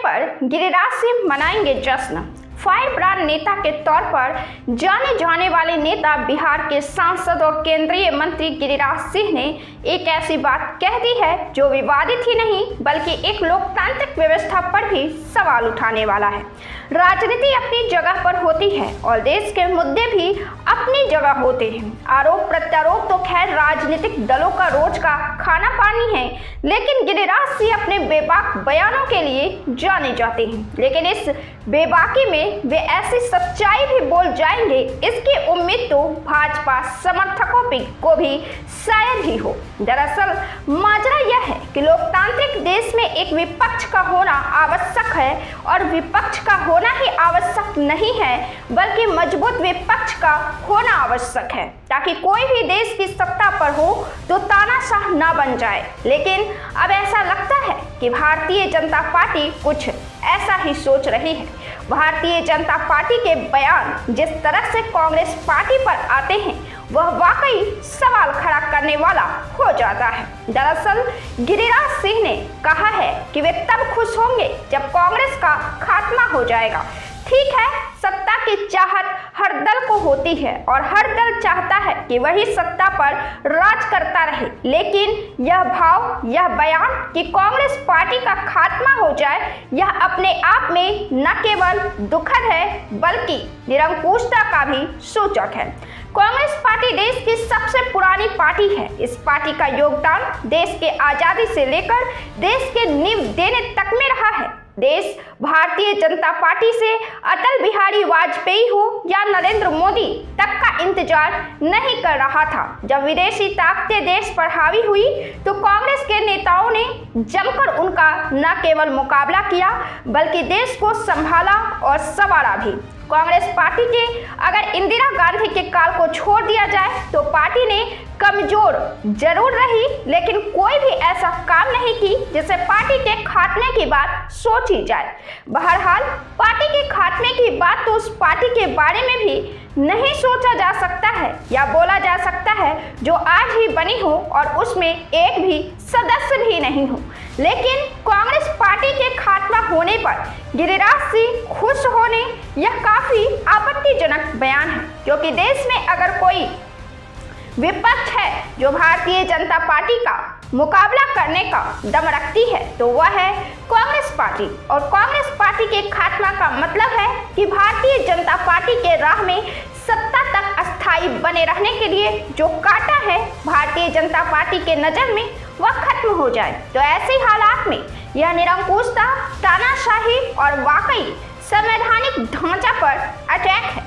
पर गिरिराज सिंह मनाएंगे जश्न। फायर ब्रांड नेता के तौर पर जाने जाने वाले नेता बिहार के सांसद और केंद्रीय मंत्री गिरिराज सिंह ने एक ऐसी बात कह दी है जो विवादित ही नहीं बल्कि एक लोकतांत्रिक व्यवस्था पर भी सवाल उठाने वाला है। राजनीति अपनी जगह पर होती है और देश के मुद्दे भी अपनी जगह होते हैं। आरोप प्रत्यारोप तो खैर राजनीतिक दलों का रोज का खाना पानी है, लेकिन गिरिराज सिंह अपने बेबाक बयानों के लिए जाने जाते हैं। लेकिन इस बेबाकी में वे ऐसी सच्चाई भी बोल जाएंगे, इसकी उम्मीद तो भाजपा समर्थकों को भी शायद ही हो। दरअसल माजरा यह है कि लोकतांत्रिक देश में एक विपक्ष का होना आवश्यक है और विपक्ष का होना ही आवश्यक नहीं है बल्कि मजबूत विपक्ष का होना आवश्यक है, ताकि कोई भी देश की सत्ता पर हो तो तानाशाह ना बन जाए। लेकिन अब ऐसा लगता है कि भारतीय जनता पार्टी कुछ ऐसा ही सोच रही है। भारतीय जनता पार्टी के बयान जिस तरह से कांग्रेस पार्टी पर आते हैं वह वाकई सवाल खड़ा करने वाला हो जाता है। दरअसल गिरिराज सिंह ने कहा है कि वे तब खुश होंगे जब कांग्रेस का खात्मा हो जाएगा। ठीक है, सत्ता की चाहत हर दल को होती है और हर दल चाहता है कि वही सत्ता पर राज करता रहे, लेकिन यह भाव, यह बयान कि कांग्रेस पार्टी का खात्मा हो जाए, यह अपने आप में न केवल दुखद है बल्कि निरंकुशता का भी सूचक है। कांग्रेस पार्टी देश की सबसे पुरानी पार्टी है। इस पार्टी का योगदान देश के आजादी से लेकर देश के नींव देने तक में रहा है। देश भारतीय जनता पार्टी से अटल बिहारी वाजपेयी हो या नरेंद्र मोदी तक का इंतजार नहीं कर रहा था। जब विदेशी ताकतें देश पर हावी हुई तो कांग्रेस के नेताओं ने जमकर उनका न केवल मुकाबला किया बल्कि देश को संभाला और संवारा भी। कांग्रेस पार्टी के अगर इंदिरा गांधी के काल को छोड़ दिया जाए तो पार्टी ने कमजोर जरूर रही, लेकिन कोई भी ऐसा काम नहीं की जिसे पार्टी के खात्मे की बात सोची जाए। बहरहाल पार्टी के खात्मे की बात तो उस पार्टी के बारे में भी नहीं सोचा जा सकता है या बोला जा सकता है जो आज ही बनी हो और उसमें एक भी सदस्य भी नहीं हो। लेकिन कांग्रेस पार्टी के खात्मा होने पर गिरिराज सिंह खुश होने यह काफी आपत्तिजनक बयान है, क्योंकि देश में अगर कोई विपक्ष है जो भारतीय जनता पार्टी का मुकाबला करने का दम रखती है तो वह है कांग्रेस पार्टी। और कांग्रेस पार्टी के खात्मा का मतलब है कि भारतीय जनता पार्टी के राह में सत्ता तक अस्थायी बने रहने के लिए जो कांटा है भारतीय जनता पार्टी के नजर में वह खत्म हो जाए। तो ऐसे हालात में यह निरंकुशता, तानाशाही और वाकई संवैधानिक ढांचा पर अटैक है।